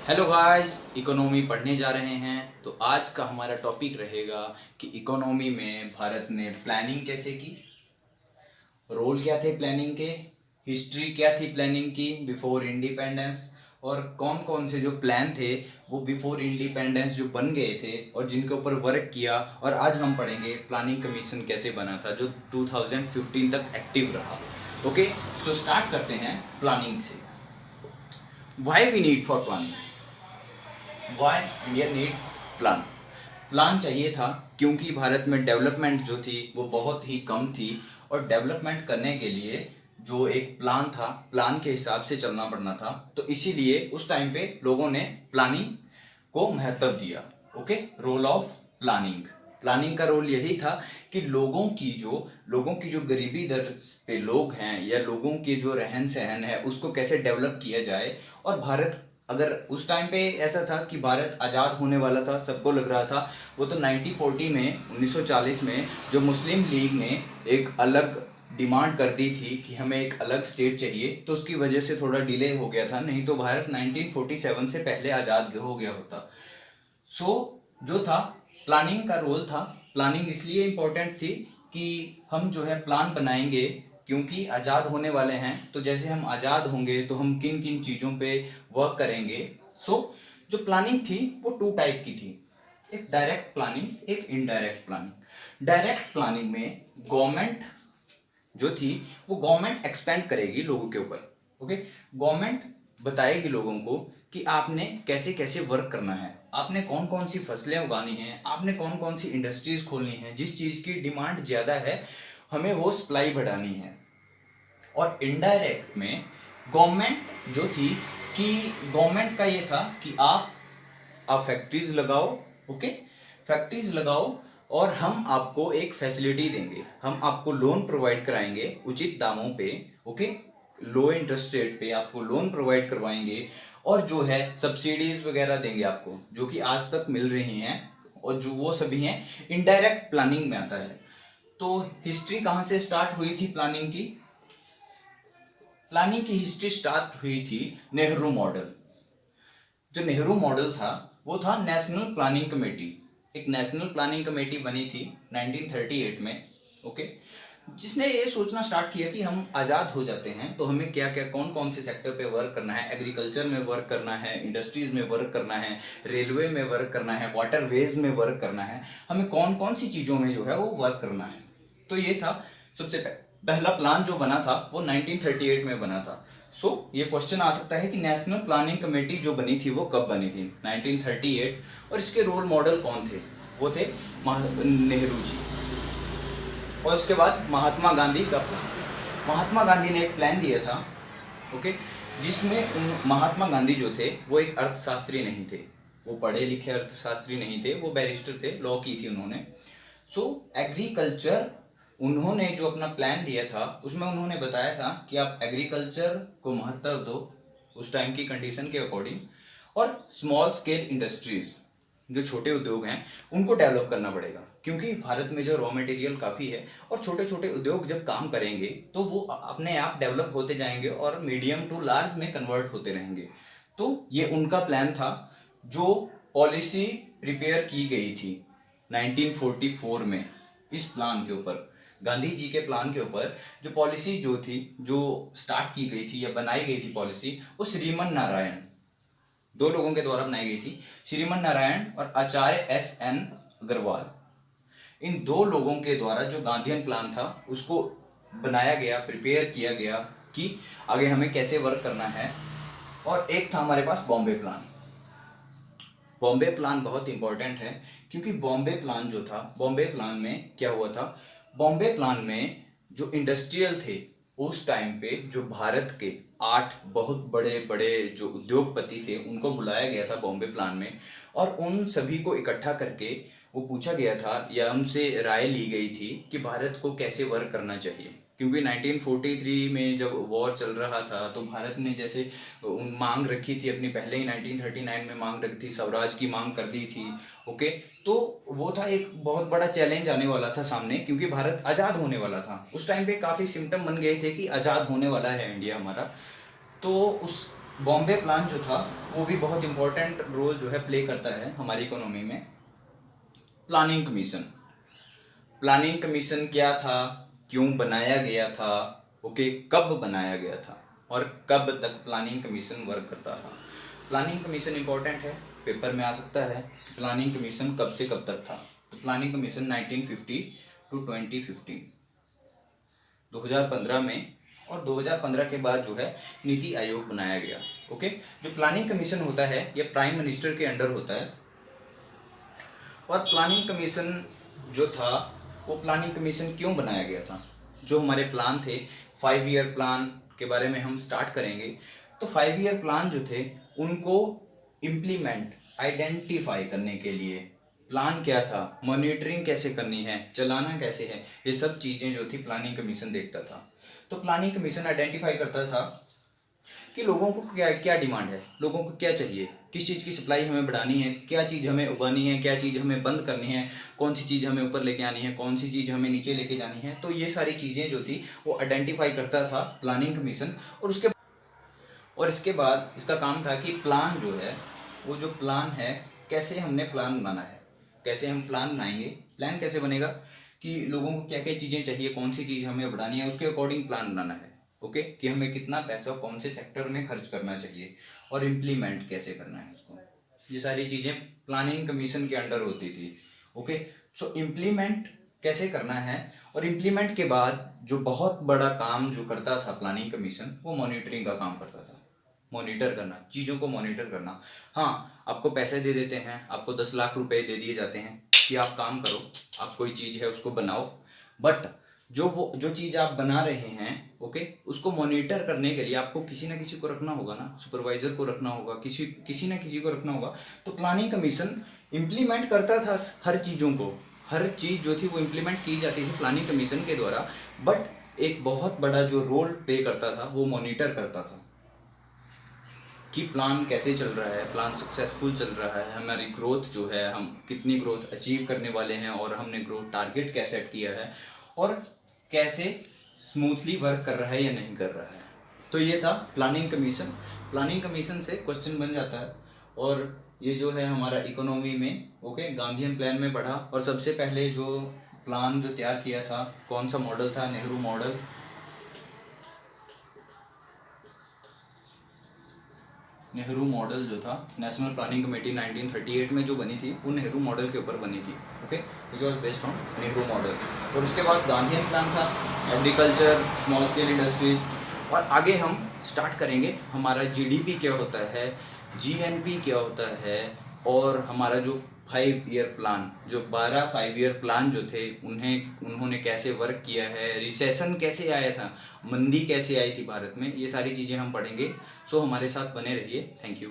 Hello guys, economy पढ़ने जा रहे हैं। तो आज का हमारा टॉपिक रहेगा कि इकोनॉमी में भारत ने प्लानिंग कैसे की, रोल क्या थे प्लानिंग के, हिस्ट्री क्या थी प्लानिंग की बिफोर इंडिपेंडेंस, और कौन कौन से जो प्लान थे वो बिफोर इंडिपेंडेंस जो बन गए थे और जिनके ऊपर वर्क किया। और आज हम पढ़ेंगे प्लानिंग कमीशन कैसे बना था जो 2015 तक एक्टिव रहा। ओके, सो स्टार्ट करते हैं प्लानिंग से। Why we need for planning, why India need plan. Plan चाहिए था क्योंकि भारत में डेवलपमेंट जो थी वो बहुत ही कम थी, और डेवलपमेंट करने के लिए जो एक प्लान था, प्लान के हिसाब से चलना पड़ना था। तो इसीलिए उस टाइम पे लोगों ने प्लानिंग को महत्व दिया। Okay, role of planning. Planning का रोल यही था कि लोगों की जो गरीबी दर पे लोग हैं या लोगों के जो रहन सहन है उसको कैसे डेवलप किया जाए। और भारत, अगर उस टाइम पे ऐसा था कि भारत आज़ाद होने वाला था, सबको लग रहा था। वो तो 1940 में 1940 में जो मुस्लिम लीग ने एक अलग डिमांड कर दी थी कि हमें एक अलग स्टेट चाहिए, तो उसकी वजह से थोड़ा डिले हो गया था, नहीं तो भारत 1947 से पहले आज़ाद हो गया होता। सो जो था, प्लानिंग का रोल था। प्लानिंग इसलिए इम्पोर्टेंट थी कि हम जो है प्लान बनाएंगे क्योंकि आज़ाद होने वाले हैं। तो जैसे हम आज़ाद होंगे तो हम किन किन चीज़ों पे वर्क करेंगे। सो जो प्लानिंग थी वो टू टाइप की थी, एक डायरेक्ट प्लानिंग, एक इनडायरेक्ट प्लानिंग। डायरेक्ट प्लानिंग में गवर्नमेंट जो थी वो गवर्नमेंट एक्सपेंड करेगी लोगों के ऊपर। ओके, गवर्नमेंट बताएगी लोगों को कि आपने कैसे कैसे वर्क करना है, आपने कौन कौन सी फसलें उगानी हैं, आपने कौन कौन सी इंडस्ट्रीज खोलनी है, जिस चीज़ की डिमांड ज़्यादा है हमें वो सप्लाई बढ़ानी है। और इनडायरेक्ट में गवर्नमेंट जो थी, कि गवर्नमेंट का ये था कि आप फैक्ट्रीज लगाओ। ओके, फैक्ट्रीज लगाओ और हम आपको एक फैसिलिटी देंगे, हम आपको लोन प्रोवाइड कराएंगे उचित दामों पे। ओके, लो इंटरेस्ट रेट पे आपको लोन प्रोवाइड करवाएंगे, और जो है सब्सिडीज वगैरह देंगे आपको, जो कि आज तक मिल रही हैं, और जो वो सभी हैं इनडायरेक्ट प्लानिंग में आता है। तो हिस्ट्री कहाँ से स्टार्ट हुई थी प्लानिंग की? प्लानिंग की हिस्ट्री स्टार्ट हुई थी नेहरू मॉडल। जो नेहरू मॉडल था वो था नेशनल प्लानिंग कमेटी। एक नेशनल प्लानिंग कमेटी बनी थी 1938 में। ओके, जिसने ये सोचना स्टार्ट किया कि हम आज़ाद हो जाते हैं तो हमें क्या क्या कौन कौन से सेक्टर पे वर्क करना है, एग्रीकल्चर में वर्क करना है, इंडस्ट्रीज में वर्क करना है, रेलवे में वर्क करना है, वाटरवेज में वर्क करना है, हमें कौन कौन सी चीज़ों में जो है वो वर्क करना है। तो ये था सबसे पहला प्लान जो बना था वो 1938 में बना था। सो ये क्वेश्चन आ सकता है कि नेशनल प्लानिंग कमेटी जो बनी थी वो कब बनी थी? 1938। और इसके रोल मॉडल कौन थे? वो थे नेहरू जी। और उसके बाद महात्मा गांधी का प्लान। महात्मा गांधी ने एक प्लान दिया था। ओके, जिसमें महात्मा गांधी जो थे वो एक अर्थशास्त्री नहीं थे, वो पढ़े लिखे अर्थशास्त्री नहीं थे, वो बैरिस्टर थे, लॉ की थी उन्होंने। सो एग्रीकल्चर, उन्होंने जो अपना प्लान दिया था उसमें उन्होंने बताया था कि आप एग्रीकल्चर को महत्व दो उस टाइम की कंडीशन के अकॉर्डिंग, और स्मॉल स्केल इंडस्ट्रीज, जो छोटे उद्योग हैं उनको डेवलप करना पड़ेगा, क्योंकि भारत में जो रॉ मटेरियल काफ़ी है, और छोटे छोटे उद्योग जब काम करेंगे तो वो अपने आप डेवलप होते जाएंगे और मीडियम टू लार्ज में कन्वर्ट होते रहेंगे। तो ये उनका प्लान था, जो पॉलिसी प्रिपेयर की गई थी 1944 में। इस प्लान के ऊपर, गांधी जी के प्लान के ऊपर जो पॉलिसी जो थी, जो स्टार्ट की गई थी या बनाई गई थी पॉलिसी, वो श्रीमन नारायण, दो लोगों के द्वारा बनाई गई थी, श्रीमन नारायण और आचार्य एस एन अग्रवाल। इन दो लोगों के द्वारा जो गांधीयन प्लान था उसको बनाया गया, प्रिपेयर किया गया कि आगे हमें कैसे वर्क करना है। और एक था हमारे पास बॉम्बे प्लान। बॉम्बे प्लान बहुत इंपॉर्टेंट है, क्योंकि बॉम्बे प्लान जो था, बॉम्बे प्लान में क्या हुआ था, बॉम्बे प्लान में जो इंडस्ट्रियल थे उस टाइम पे, जो भारत के 8 बहुत बड़े बड़े जो उद्योगपति थे उनको बुलाया गया था बॉम्बे प्लान में, और उन सभी को इकट्ठा करके वो पूछा गया था या उनसे राय ली गई थी कि भारत को कैसे वर्क करना चाहिए। क्योंकि 1943 में जब वॉर चल रहा था तो भारत ने जैसे मांग रखी थी अपनी, पहले ही 1939 में मांग रखी थी, स्वराज की मांग कर दी थी। ओके, तो वो था एक बहुत बड़ा चैलेंज आने वाला था सामने, क्योंकि भारत आज़ाद होने वाला था। उस टाइम पे काफ़ी सिम्टम बन गए थे कि आज़ाद होने वाला है इंडिया हमारा। तो उस बॉम्बे प्लान जो था वो भी बहुत इंपॉर्टेंट रोल जो है प्ले करता है हमारी इकोनॉमी में। प्लानिंग कमीशन, प्लानिंग कमीशन क्या था, क्यों बनाया गया था, ओके, कब बनाया गया था और कब तक प्लानिंग कमीशन वर्क करता था। प्लानिंग कमीशन इंपॉर्टेंट है, पेपर में आ सकता है कि प्लानिंग कमीशन कब से कब तक था। तो प्लानिंग कमीशन 1950 टू 2015, 2015 में, और 2015 के बाद जो है नीति आयोग बनाया गया। ओके, जो प्लानिंग कमीशन होता है ये प्राइम मिनिस्टर के अंडर होता है। और प्लानिंग कमीशन जो था वो प्लानिंग कमीशन क्यों बनाया गया था, जो हमारे प्लान थे 5 ईयर प्लान के बारे में हम स्टार्ट करेंगे। तो 5 ईयर प्लान जो थे उनको इम्प्लीमेंट आइडेंटिफाई करने के लिए प्लान क्या था, मॉनिटरिंग कैसे करनी है, चलाना कैसे है, ये सब चीज़ें जो थी प्लानिंग कमीशन देखता था। तो प्लानिंग कमीशन आइडेंटिफाई करता था कि लोगों को क्या क्या डिमांड है, लोगों को क्या चाहिए, किस चीज़ की सप्लाई हमें बढ़ानी है, क्या चीज़ हमें उगानी है, क्या चीज़ हमें बंद करनी है, कौन सी चीज़ हमें ऊपर लेके आनी है, कौन सी चीज़ हमें नीचे लेके जानी है। तो ये सारी चीज़ें जो थी वो आइडेंटिफाई करता था प्लानिंग कमीशन। और इसके बाद इसका काम था कि प्लान जो है, वो जो प्लान है कैसे हमने प्लान बनाना है, कैसे हम प्लान बनाएंगे, प्लान कैसे बनेगा कि लोगों को क्या क्या चीज़ें चाहिए, कौन सी चीज़ हमें बढ़ानी है, उसके अकॉर्डिंग प्लान बनाना है। ओके, कि हमें कितना पैसा कौन से सेक्टर में खर्च करना चाहिए और इम्प्लीमेंट कैसे करना है उसको, ये सारी चीज़ें प्लानिंग कमीशन के अंडर होती थी। ओके, सो इम्प्लीमेंट कैसे करना है, और इम्प्लीमेंट के बाद जो बहुत बड़ा काम जो करता था प्लानिंग कमीशन, वो मॉनिटरिंग का काम करता था। मॉनिटर करना, चीज़ों को मॉनिटर करना। हाँ, आपको पैसे दे देते हैं, आपको 10 लाख रुपए दे दिए जाते हैं कि आप काम करो, आप कोई चीज़ है उसको बनाओ, बट जो चीज़ आप बना रहे हैं, ओके, उसको मॉनिटर करने के लिए आपको किसी ना किसी को रखना होगा ना, सुपरवाइजर को रखना होगा, किसी ना किसी को रखना होगा। तो प्लानिंग कमीशन इम्प्लीमेंट करता था हर चीज़ों को, हर चीज़ जो थी वो इम्प्लीमेंट की जाती थी प्लानिंग कमीशन के द्वारा। बट एक बहुत बड़ा जो रोल प्ले करता था वो मॉनिटर करता था कि प्लान कैसे चल रहा है, प्लान सक्सेसफुल चल रहा है, हमारी ग्रोथ जो है, हम कितनी ग्रोथ अचीव करने वाले हैं, और हमने ग्रोथ टारगेट क्या सेट किया है, और कैसे स्मूथली वर्क कर रहा है या नहीं कर रहा है। तो ये था प्लानिंग कमीशन। प्लानिंग कमीशन से क्वेश्चन बन जाता है, और ये जो है हमारा इकोनॉमी में, ओके, गांधीयन प्लान में पढ़ा। और सबसे पहले जो प्लान जो तैयार किया था, कौन सा मॉडल था, नेहरू मॉडल। नेहरू मॉडल जो था, नेशनल प्लानिंग कमेटी 1938 में जो बनी थी, वो नेहरू मॉडल के ऊपर बनी थी। Okay, which was based on Nehru model. और उसके बाद गांधीयन प्लान था, एग्रीकल्चर, स्मॉल स्केल इंडस्ट्रीज। और आगे हम स्टार्ट करेंगे हमारा जीडीपी क्या होता है, जीएनपी क्या होता है, और हमारा जो 5 ईयर प्लान, जो 5 ईयर प्लान जो थे उन्होंने कैसे वर्क किया है, रिसेशन कैसे आया था, मंदी कैसे आई थी भारत में, ये सारी चीज़ें हम पढ़ेंगे। सो हमारे साथ बने रहिए। Thank you.